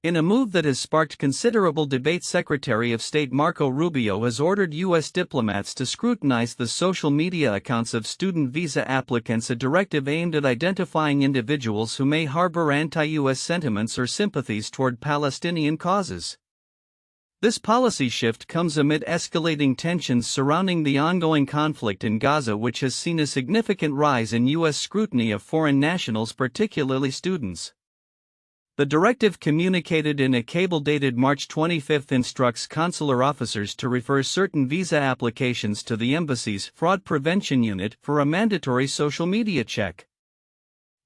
In a move that has sparked considerable debate, Secretary of State Marco Rubio has ordered U.S. diplomats to scrutinize the social media accounts of student visa applicants, a directive aimed at identifying individuals who may harbor anti-U.S. sentiments or sympathies toward Palestinian causes. This policy shift comes amid escalating tensions surrounding the ongoing conflict in Gaza, which has seen a significant rise in U.S. scrutiny of foreign nationals, particularly students. The directive, communicated in a cable dated March 25, instructs consular officers to refer certain visa applications to the embassy's Fraud Prevention Unit for a mandatory social media check.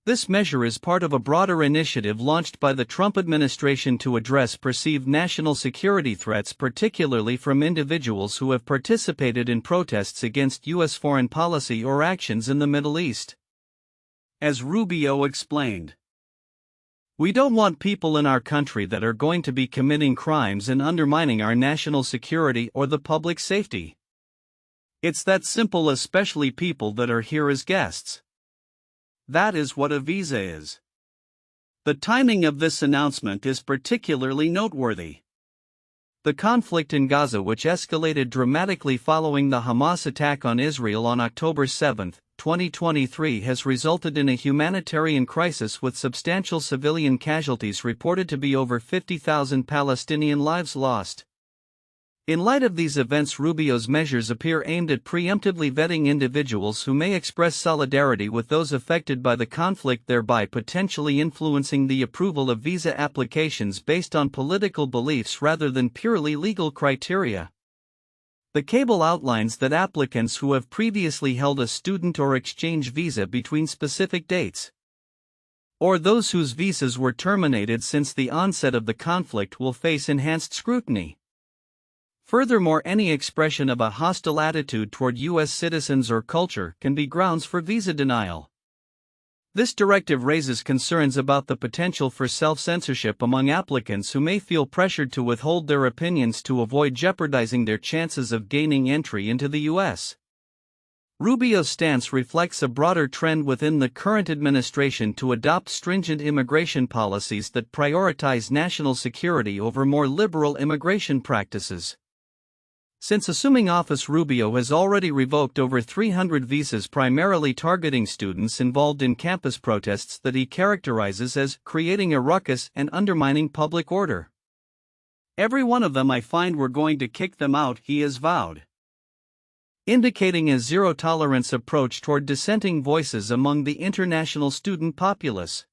This measure is part of a broader initiative launched by the Trump administration to address perceived national security threats, particularly from individuals who have participated in protests against U.S. foreign policy or actions in the Middle East. As Rubio explained, "We don't want people in our country that are going to be committing crimes and undermining our national security or the public safety. It's that simple, especially people that are here as guests. That is what a visa is." The timing of this announcement is particularly noteworthy. The conflict in Gaza, which escalated dramatically following the Hamas attack on Israel on October 7, 2023, has resulted in a humanitarian crisis with substantial civilian casualties reported to be over 50,000 Palestinian lives lost. In light of these events, Rubio's measures appear aimed at preemptively vetting individuals who may express solidarity with those affected by the conflict, thereby potentially influencing the approval of visa applications based on political beliefs rather than purely legal criteria. The cable outlines that applicants who have previously held a student or exchange visa between specific dates, or those whose visas were terminated since the onset of the conflict, will face enhanced scrutiny. Furthermore, any expression of a hostile attitude toward U.S. citizens or culture can be grounds for visa denial. This directive raises concerns about the potential for self-censorship among applicants who may feel pressured to withhold their opinions to avoid jeopardizing their chances of gaining entry into the U.S. Rubio's stance reflects a broader trend within the current administration to adopt stringent immigration policies that prioritize national security over more liberal immigration practices. Since assuming office, Rubio has already revoked over 300 visas, primarily targeting students involved in campus protests that he characterizes as creating a ruckus and undermining public order. "Every one of them I find, we're going to kick them out," he has vowed, indicating a zero-tolerance approach toward dissenting voices among the international student populace.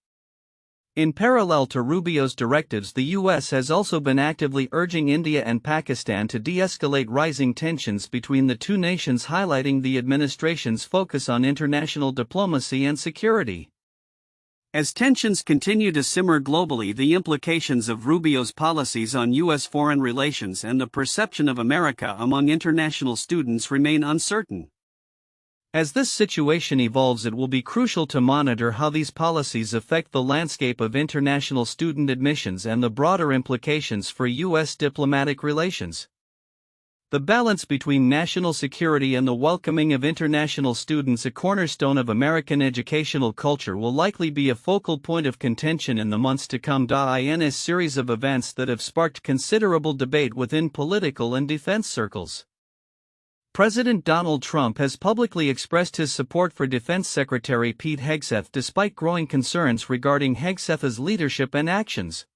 In parallel to Rubio's directives, the U.S. has also been actively urging India and Pakistan to de-escalate rising tensions between the two nations, highlighting the administration's focus on international diplomacy and security. As tensions continue to simmer globally, the implications of Rubio's policies on U.S. foreign relations and the perception of America among international students remain uncertain. As this situation evolves, it will be crucial to monitor how these policies affect the landscape of international student admissions and the broader implications for U.S. diplomatic relations. The balance between national security and the welcoming of international students, a cornerstone of American educational culture, will likely be a focal point of contention in the months to come. In a series of events that have sparked considerable debate within political and defense circles, President Donald Trump has publicly expressed his support for Defense Secretary Pete Hegseth, despite growing concerns regarding Hegseth's leadership and actions.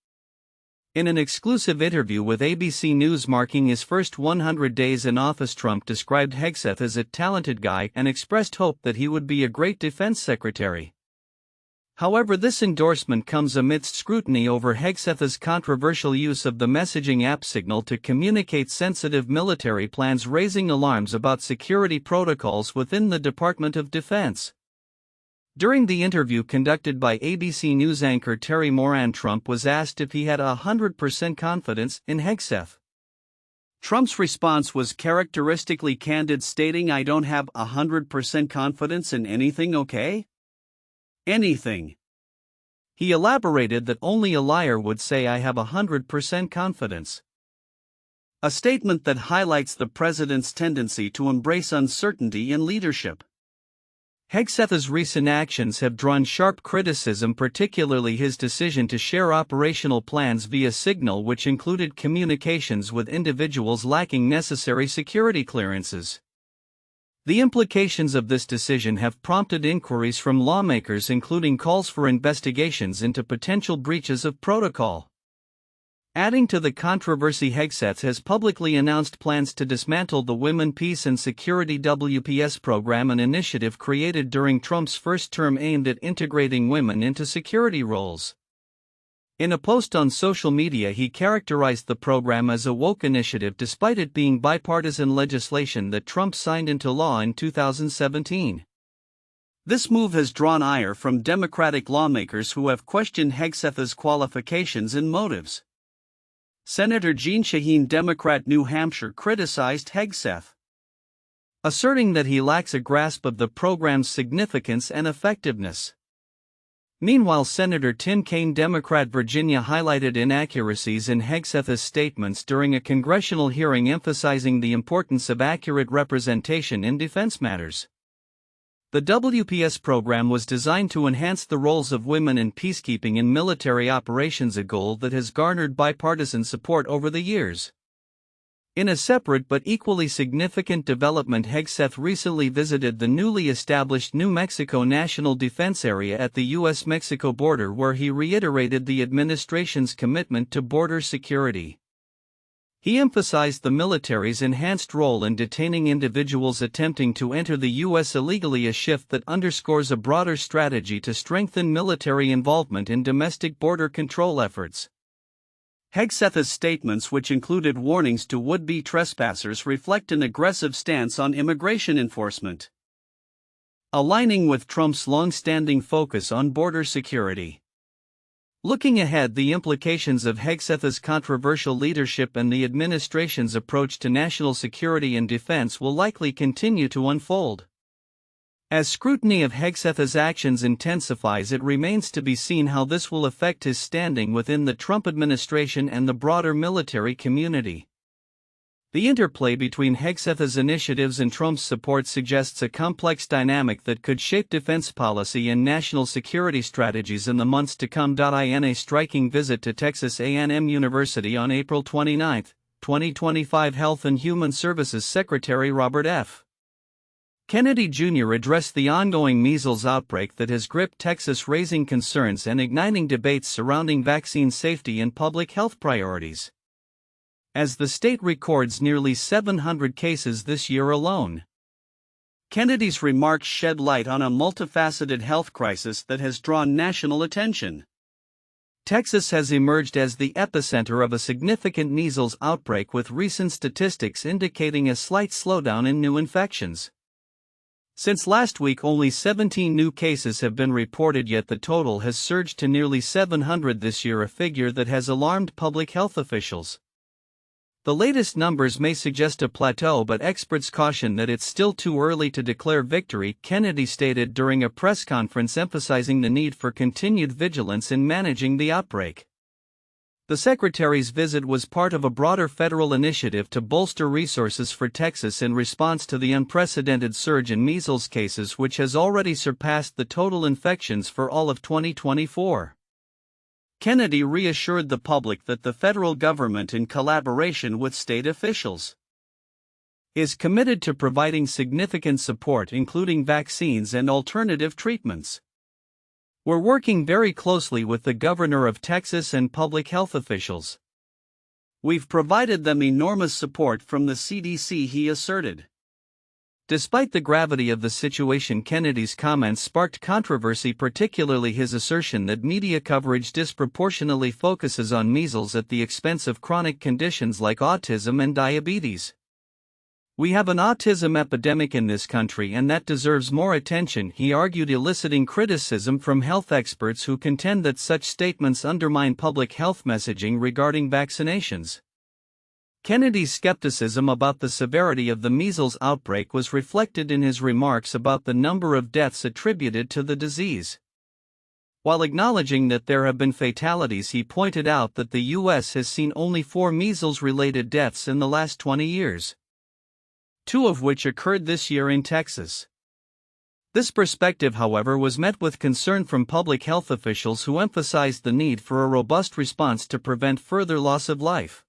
In an exclusive interview with ABC News marking his first 100 days in office, Trump described Hegseth as a talented guy and expressed hope that he would be a great defense secretary. However, this endorsement comes amidst scrutiny over Hegseth's controversial use of the messaging app Signal to communicate sensitive military plans, raising alarms about security protocols within the Department of Defense. During the interview conducted by ABC News anchor Terry Moran, Trump was asked if he had 100% confidence in Hegseth. Trump's response was characteristically candid, stating, "I don't have 100% confidence in anything, okay? Anything." He elaborated that only a liar would say, "I have 100% confidence." A statement that highlights the president's tendency to embrace uncertainty in leadership. Hegseth's recent actions have drawn sharp criticism, particularly his decision to share operational plans via Signal, which included communications with individuals lacking necessary security clearances. The implications of this decision have prompted inquiries from lawmakers, including calls for investigations into potential breaches of protocol. Adding to the controversy, Hegseth has publicly announced plans to dismantle the Women, Peace and Security WPS program, an initiative created during Trump's first term aimed at integrating women into security roles. In a post on social media, he characterized the program as a woke initiative despite it being bipartisan legislation that Trump signed into law in 2017. This move has drawn ire from Democratic lawmakers who have questioned Hegseth's qualifications and motives. Senator Jeanne Shaheen, Democrat, New Hampshire, criticized Hegseth, asserting that he lacks a grasp of the program's significance and effectiveness. Meanwhile, Senator Tim Kaine, Democrat, Virginia, highlighted inaccuracies in Hegseth's statements during a congressional hearing, emphasizing the importance of accurate representation in defense matters. The WPS program was designed to enhance the roles of women in peacekeeping and military operations, a goal that has garnered bipartisan support over the years. In a separate but equally significant development, Hegseth recently visited the newly established New Mexico National Defense Area at the U.S.-Mexico border, where he reiterated the administration's commitment to border security. He emphasized the military's enhanced role in detaining individuals attempting to enter the U.S. illegally, a shift that underscores a broader strategy to strengthen military involvement in domestic border control efforts. Hegseth's statements, which included warnings to would-be trespassers, reflect an aggressive stance on immigration enforcement, aligning with Trump's long-standing focus on border security. Looking ahead, the implications of Hegseth's controversial leadership and the administration's approach to national security and defense will likely continue to unfold. As scrutiny of Hegseth's actions intensifies, it remains to be seen how this will affect his standing within the Trump administration and the broader military community. The interplay between Hegseth's initiatives and Trump's support suggests a complex dynamic that could shape defense policy and national security strategies in the months to come. In a striking visit to Texas A&M University on April 29, 2025, Health and Human Services Secretary Robert F. Kennedy Jr. addressed the ongoing measles outbreak that has gripped Texas, raising concerns and igniting debates surrounding vaccine safety and public health priorities. As the state records nearly 700 cases this year alone, Kennedy's remarks shed light on a multifaceted health crisis that has drawn national attention. Texas has emerged as the epicenter of a significant measles outbreak, with recent statistics indicating a slight slowdown in new infections. Since last week, only 17 new cases have been reported, yet the total has surged to nearly 700 this year, a figure that has alarmed public health officials. The latest numbers may suggest a plateau, but experts caution that it's still too early to declare victory, Kennedy stated during a press conference, emphasizing the need for continued vigilance in managing the outbreak. The Secretary's visit was part of a broader federal initiative to bolster resources for Texas in response to the unprecedented surge in measles cases, which has already surpassed the total infections for all of 2024. Kennedy reassured the public that the federal government, in collaboration with state officials, is committed to providing significant support, including vaccines and alternative treatments. We're working very closely with the governor of Texas and public health officials. We've provided them enormous support from the CDC, he asserted. Despite the gravity of the situation, Kennedy's comments sparked controversy, particularly his assertion that media coverage disproportionately focuses on measles at the expense of chronic conditions like autism and diabetes. We have an autism epidemic in this country, and that deserves more attention, he argued, eliciting criticism from health experts who contend that such statements undermine public health messaging regarding vaccinations. Kennedy's skepticism about the severity of the measles outbreak was reflected in his remarks about the number of deaths attributed to the disease. While acknowledging that there have been fatalities, he pointed out that the U.S. has seen only 4 measles-related deaths in the last 20 years. 2 of which occurred this year in Texas. This perspective, however, was met with concern from public health officials who emphasized the need for a robust response to prevent further loss of life.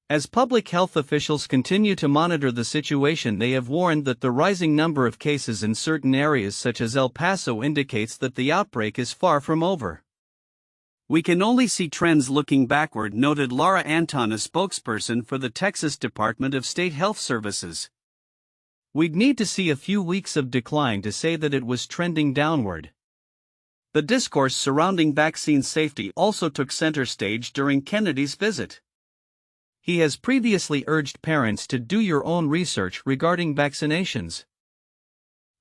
As public health officials continue to monitor the situation, they have warned that the rising number of cases in certain areas such as El Paso indicates that the outbreak is far from over. "We can only see trends looking backward," noted Laura Anton, a spokesperson for the Texas Department of State Health Services. "We'd need to see a few weeks of decline to say that it was trending downward." The discourse surrounding vaccine safety also took center stage during Kennedy's visit. He has previously urged parents to do your own research regarding vaccinations,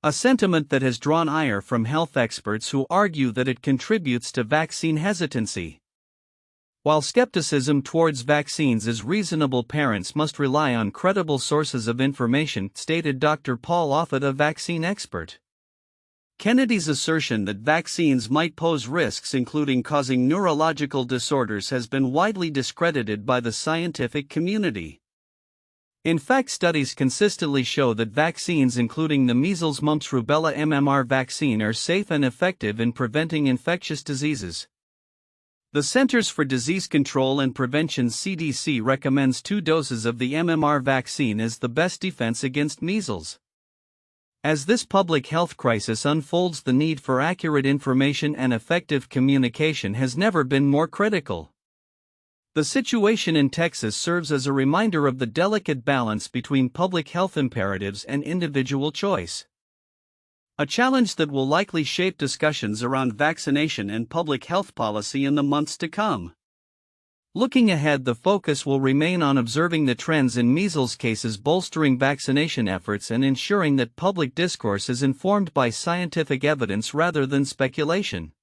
a sentiment that has drawn ire from health experts who argue that it contributes to vaccine hesitancy. While skepticism towards vaccines is reasonable, parents must rely on credible sources of information, stated Dr. Paul Offit, a vaccine expert. Kennedy's assertion that vaccines might pose risks including causing neurological disorders has been widely discredited by the scientific community. In fact, studies consistently show that vaccines including the measles, mumps, rubella MMR vaccine are safe and effective in preventing infectious diseases. The Centers for Disease Control and Prevention (CDC) recommends 2 doses of the MMR vaccine as the best defense against measles. As this public health crisis unfolds, the need for accurate information and effective communication has never been more critical. The situation in Texas serves as a reminder of the delicate balance between public health imperatives and individual choice, a challenge that will likely shape discussions around vaccination and public health policy in the months to come. Looking ahead, the focus will remain on observing the trends in measles cases, bolstering vaccination efforts, and ensuring that public discourse is informed by scientific evidence rather than speculation.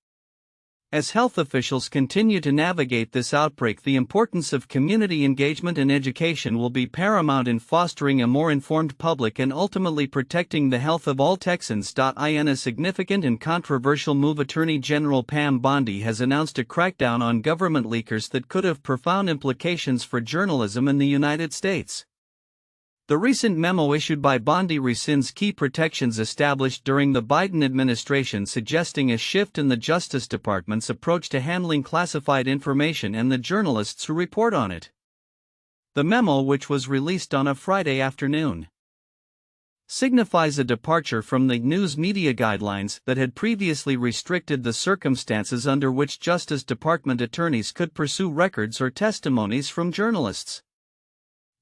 As health officials continue to navigate this outbreak, the importance of community engagement and education will be paramount in fostering a more informed public and ultimately protecting the health of all Texans. In a significant and controversial move, Attorney General Pam Bondi has announced a crackdown on government leakers that could have profound implications for journalism in the United States. The recent memo issued by Bondi rescinds key protections established during the Biden administration, suggesting a shift in the Justice Department's approach to handling classified information and the journalists who report on it. The memo, which was released on a Friday afternoon, signifies a departure from the news media guidelines that had previously restricted the circumstances under which Justice Department attorneys could pursue records or testimonies from journalists.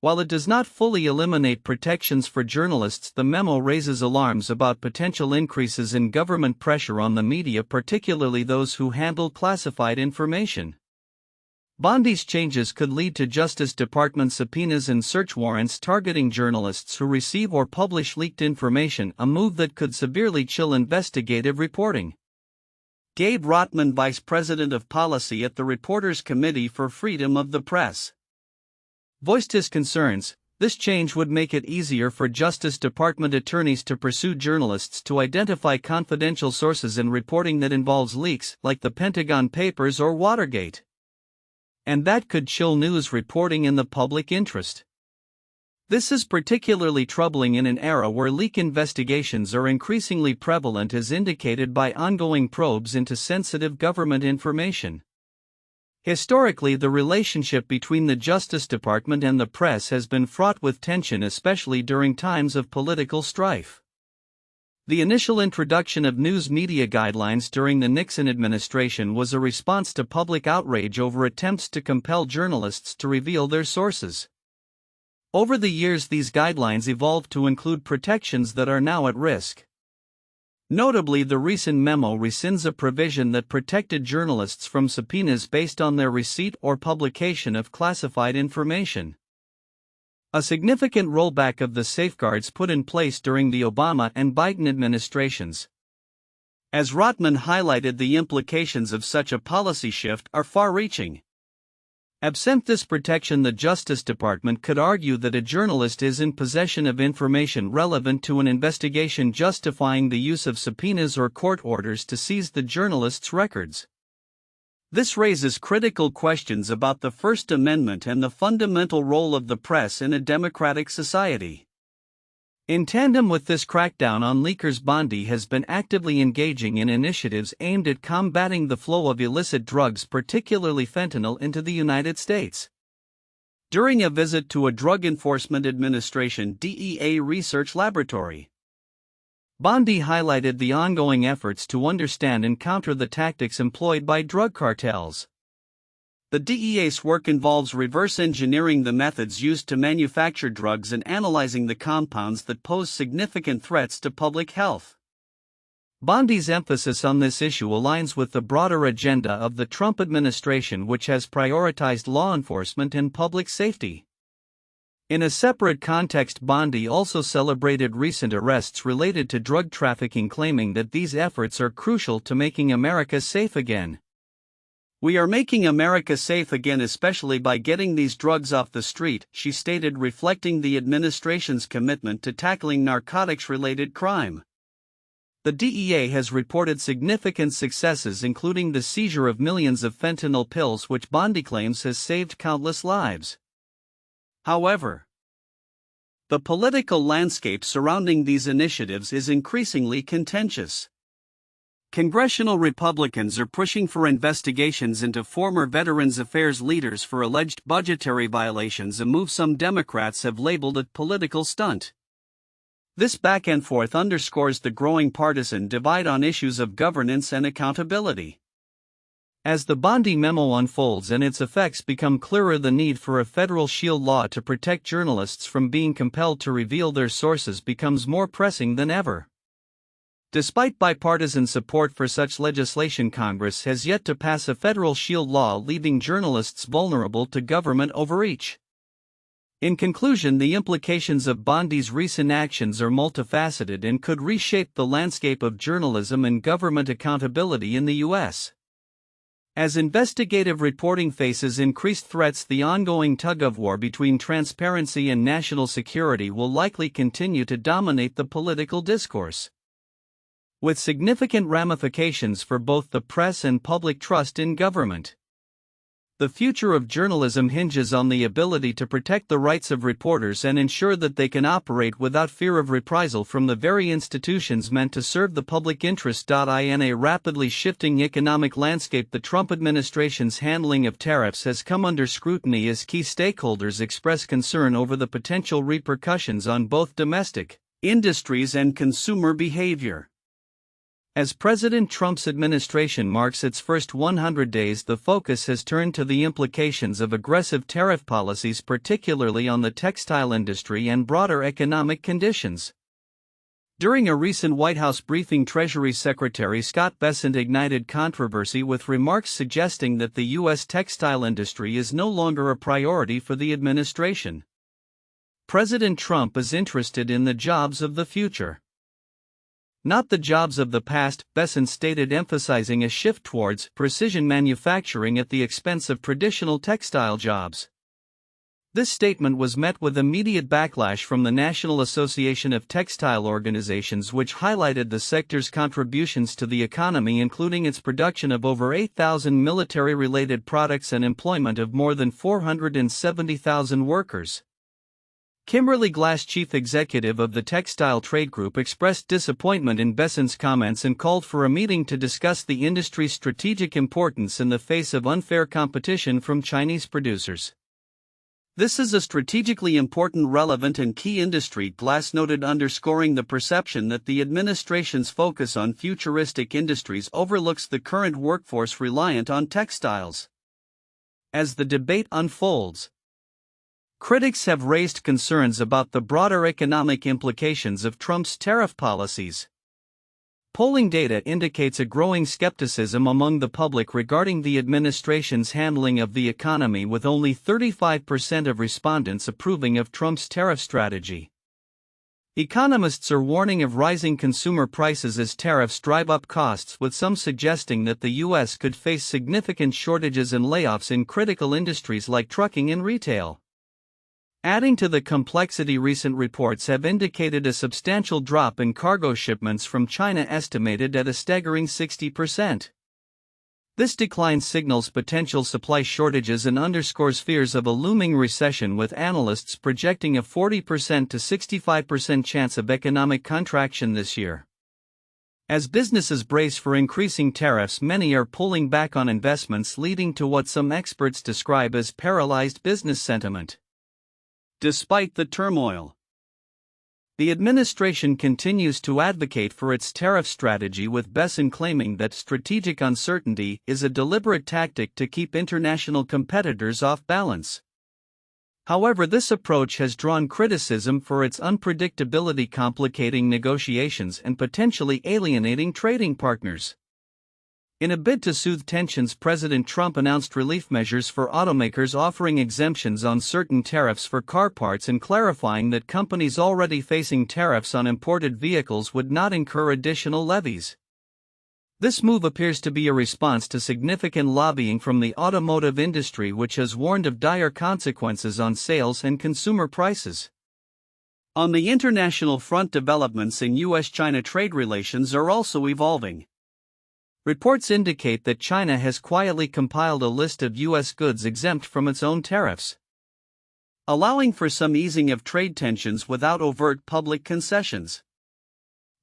While it does not fully eliminate protections for journalists, the memo raises alarms about potential increases in government pressure on the media, particularly those who handle classified information. Bondi's changes could lead to Justice Department subpoenas and search warrants targeting journalists who receive or publish leaked information, a move that could severely chill investigative reporting. Gabe Rotman, Vice President of Policy at the Reporters Committee for Freedom of the Press, voiced his concerns. This change would make it easier for Justice Department attorneys to pursue journalists to identify confidential sources in reporting that involves leaks, like the Pentagon Papers or Watergate. And that could chill news reporting in the public interest. This is particularly troubling in an era where leak investigations are increasingly prevalent, as indicated by ongoing probes into sensitive government information. Historically, the relationship between the Justice Department and the press has been fraught with tension, especially during times of political strife. The initial introduction of news media guidelines during the Nixon administration was a response to public outrage over attempts to compel journalists to reveal their sources. Over the years, these guidelines evolved to include protections that are now at risk. Notably, the recent memo rescinds a provision that protected journalists from subpoenas based on their receipt or publication of classified information, a significant rollback of the safeguards put in place during the Obama and Biden administrations. As Rotman highlighted, the implications of such a policy shift are far-reaching. Absent this protection, the Justice Department could argue that a journalist is in possession of information relevant to an investigation, justifying the use of subpoenas or court orders to seize the journalist's records. This raises critical questions about the First Amendment and the fundamental role of the press in a democratic society. In tandem with this crackdown on leakers, Bondi has been actively engaging in initiatives aimed at combating the flow of illicit drugs, particularly fentanyl, into the United States. During a visit to a Drug Enforcement Administration (DEA) research laboratory, Bondi highlighted the ongoing efforts to understand and counter the tactics employed by drug cartels. The DEA's work involves reverse engineering the methods used to manufacture drugs and analyzing the compounds that pose significant threats to public health. Bondi's emphasis on this issue aligns with the broader agenda of the Trump administration, which has prioritized law enforcement and public safety. In a separate context, Bondi also celebrated recent arrests related to drug trafficking, claiming that these efforts are crucial to making America safe again. "We are making America safe again, especially by getting these drugs off the street," she stated, reflecting the administration's commitment to tackling narcotics-related crime. The DEA has reported significant successes, including the seizure of millions of fentanyl pills, which Bondi claims has saved countless lives. However, the political landscape surrounding these initiatives is increasingly contentious. Congressional Republicans are pushing for investigations into former Veterans Affairs leaders for alleged budgetary violations, a move some Democrats have labeled a political stunt. This back and forth underscores the growing partisan divide on issues of governance and accountability. As the Bondi memo unfolds and its effects become clearer, the need for a federal shield law to protect journalists from being compelled to reveal their sources becomes more pressing than ever. Despite bipartisan support for such legislation, Congress has yet to pass a federal shield law, leaving journalists vulnerable to government overreach. In conclusion, the implications of Bondi's recent actions are multifaceted and could reshape the landscape of journalism and government accountability in the U.S. As investigative reporting faces increased threats, the ongoing tug-of-war between transparency and national security will likely continue to dominate the political discourse, with significant ramifications for both the press and public trust in government. The future of journalism hinges on the ability to protect the rights of reporters and ensure that they can operate without fear of reprisal from the very institutions meant to serve the public interest. In a rapidly shifting economic landscape, the Trump administration's handling of tariffs has come under scrutiny as key stakeholders express concern over the potential repercussions on both domestic industries and consumer behavior. As President Trump's administration marks its first 100 days, the focus has turned to the implications of aggressive tariff policies, particularly on the textile industry and broader economic conditions. During a recent White House briefing, Treasury Secretary Scott Bessent ignited controversy with remarks suggesting that the U.S. textile industry is no longer a priority for the administration. President Trump is interested in the jobs of the future, not the jobs of the past, Bessent stated, emphasizing a shift towards precision manufacturing at the expense of traditional textile jobs. This statement was met with immediate backlash from the National Association of Textile Organizations, which highlighted the sector's contributions to the economy, including its production of over 8,000 military-related products and employment of more than 470,000 workers. Kimberly Glass, chief executive of the Textile Trade Group, expressed disappointment in Bessent's comments and called for a meeting to discuss the industry's strategic importance in the face of unfair competition from Chinese producers. "This is a strategically important, relevant, and key industry," Glass noted, underscoring the perception that the administration's focus on futuristic industries overlooks the current workforce reliant on textiles. As the debate unfolds, critics have raised concerns about the broader economic implications of Trump's tariff policies. Polling data indicates a growing skepticism among the public regarding the administration's handling of the economy, with only 35% of respondents approving of Trump's tariff strategy. Economists are warning of rising consumer prices as tariffs drive up costs, with some suggesting that the U.S. could face significant shortages and layoffs in critical industries like trucking and retail. Adding to the complexity, recent reports have indicated a substantial drop in cargo shipments from China, estimated at a staggering 60%. This decline signals potential supply shortages and underscores fears of a looming recession, with analysts projecting a 40% to 65% chance of economic contraction this year. As businesses brace for increasing tariffs, many are pulling back on investments, leading to what some experts describe as paralyzed business sentiment. Despite the turmoil, the administration continues to advocate for its tariff strategy, with Besson claiming that strategic uncertainty is a deliberate tactic to keep international competitors off balance. However, this approach has drawn criticism for its unpredictability, complicating negotiations and potentially alienating trading partners. In a bid to soothe tensions, President Trump announced relief measures for automakers, offering exemptions on certain tariffs for car parts and clarifying that companies already facing tariffs on imported vehicles would not incur additional levies. This move appears to be a response to significant lobbying from the automotive industry, which has warned of dire consequences on sales and consumer prices. On the international front, developments in U.S.-China trade relations are also evolving. Reports indicate that China has quietly compiled a list of U.S. goods exempt from its own tariffs, allowing for some easing of trade tensions without overt public concessions.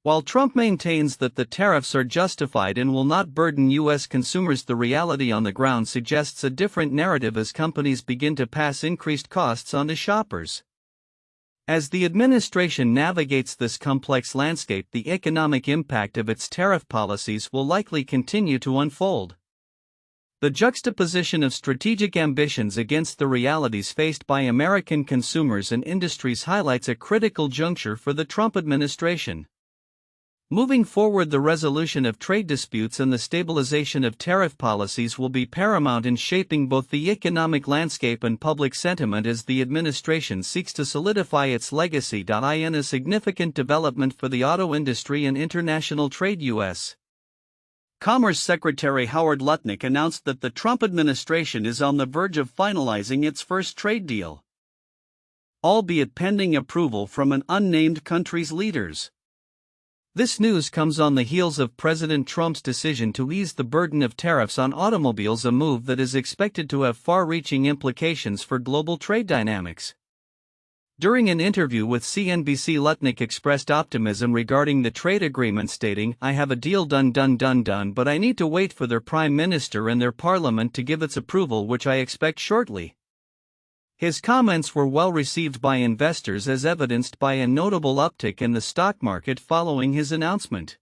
While Trump maintains that the tariffs are justified and will not burden U.S. consumers, the reality on the ground suggests a different narrative as companies begin to pass increased costs on to shoppers. As the administration navigates this complex landscape, the economic impact of its tariff policies will likely continue to unfold. The juxtaposition of strategic ambitions against the realities faced by American consumers and industries highlights a critical juncture for the Trump administration. Moving forward, the resolution of trade disputes and the stabilization of tariff policies will be paramount in shaping both the economic landscape and public sentiment as the administration seeks to solidify its legacy. In a significant development for the auto industry and international trade, U.S. Commerce Secretary Howard Lutnick announced that the Trump administration is on the verge of finalizing its first trade deal, albeit pending approval from an unnamed country's leaders. This news comes on the heels of President Trump's decision to ease the burden of tariffs on automobiles, a move that is expected to have far-reaching implications for global trade dynamics. During an interview with CNBC, Lutnick expressed optimism regarding the trade agreement, stating, "I have a deal done, but I need to wait for their Prime Minister and their Parliament to give its approval, which I expect shortly." His comments were well received by investors, as evidenced by a notable uptick in the stock market following his announcement.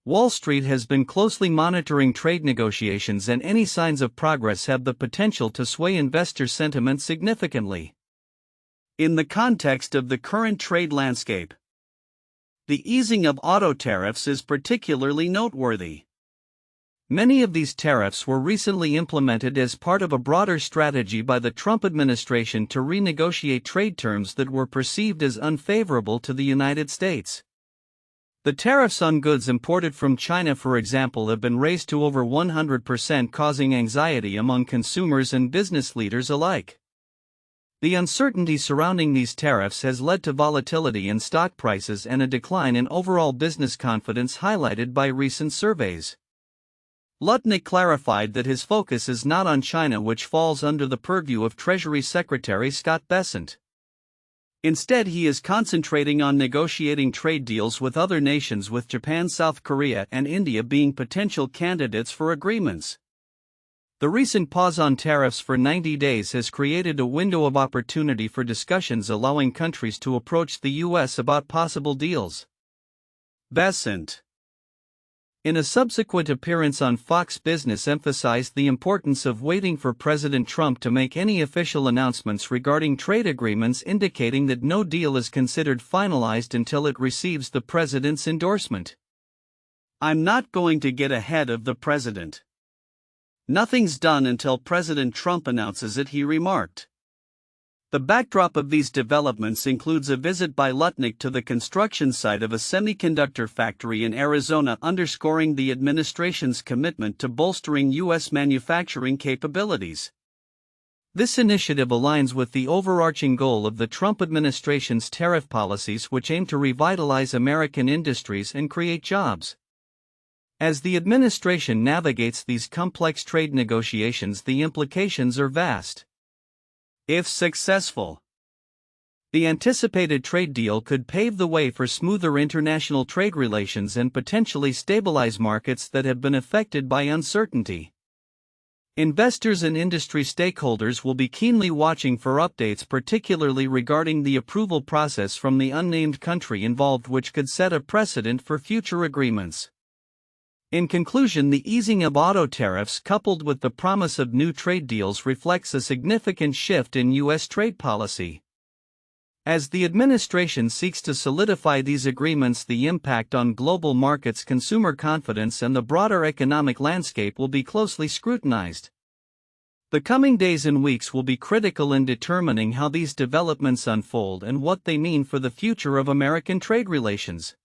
Wall Street has been closely monitoring trade negotiations, and any signs of progress have the potential to sway investor sentiment significantly. In the context of the current trade landscape, the easing of auto tariffs is particularly noteworthy. Many of these tariffs were recently implemented as part of a broader strategy by the Trump administration to renegotiate trade terms that were perceived as unfavorable to the United States. The tariffs on goods imported from China, for example, have been raised to over 100%, causing anxiety among consumers and business leaders alike. The uncertainty surrounding these tariffs has led to volatility in stock prices and a decline in overall business confidence, highlighted by recent surveys. Lutnick clarified that his focus is not on China, which falls under the purview of Treasury Secretary Scott Bessent. Instead, he is concentrating on negotiating trade deals with other nations, with Japan, South Korea, and India being potential candidates for agreements. The recent pause on tariffs for 90 days has created a window of opportunity for discussions, allowing countries to approach the U.S. about possible deals. Bessent, in a subsequent appearance on Fox Business, emphasized the importance of waiting for President Trump to make any official announcements regarding trade agreements, indicating that no deal is considered finalized until it receives the president's endorsement. "I'm not going to get ahead of the president. Nothing's done until President Trump announces it," he remarked. The backdrop of these developments includes a visit by Lutnick to the construction site of a semiconductor factory in Arizona, underscoring the administration's commitment to bolstering U.S. manufacturing capabilities. This initiative aligns with the overarching goal of the Trump administration's tariff policies, which aim to revitalize American industries and create jobs. As the administration navigates these complex trade negotiations, the implications are vast. If successful, the anticipated trade deal could pave the way for smoother international trade relations and potentially stabilize markets that have been affected by uncertainty. Investors and industry stakeholders will be keenly watching for updates, particularly regarding the approval process from the unnamed country involved, which could set a precedent for future agreements. In conclusion, the easing of auto tariffs coupled with the promise of new trade deals reflects a significant shift in U.S. trade policy. As the administration seeks to solidify these agreements, the impact on global markets, consumer confidence, and the broader economic landscape will be closely scrutinized. The coming days and weeks will be critical in determining how these developments unfold and what they mean for the future of American trade relations.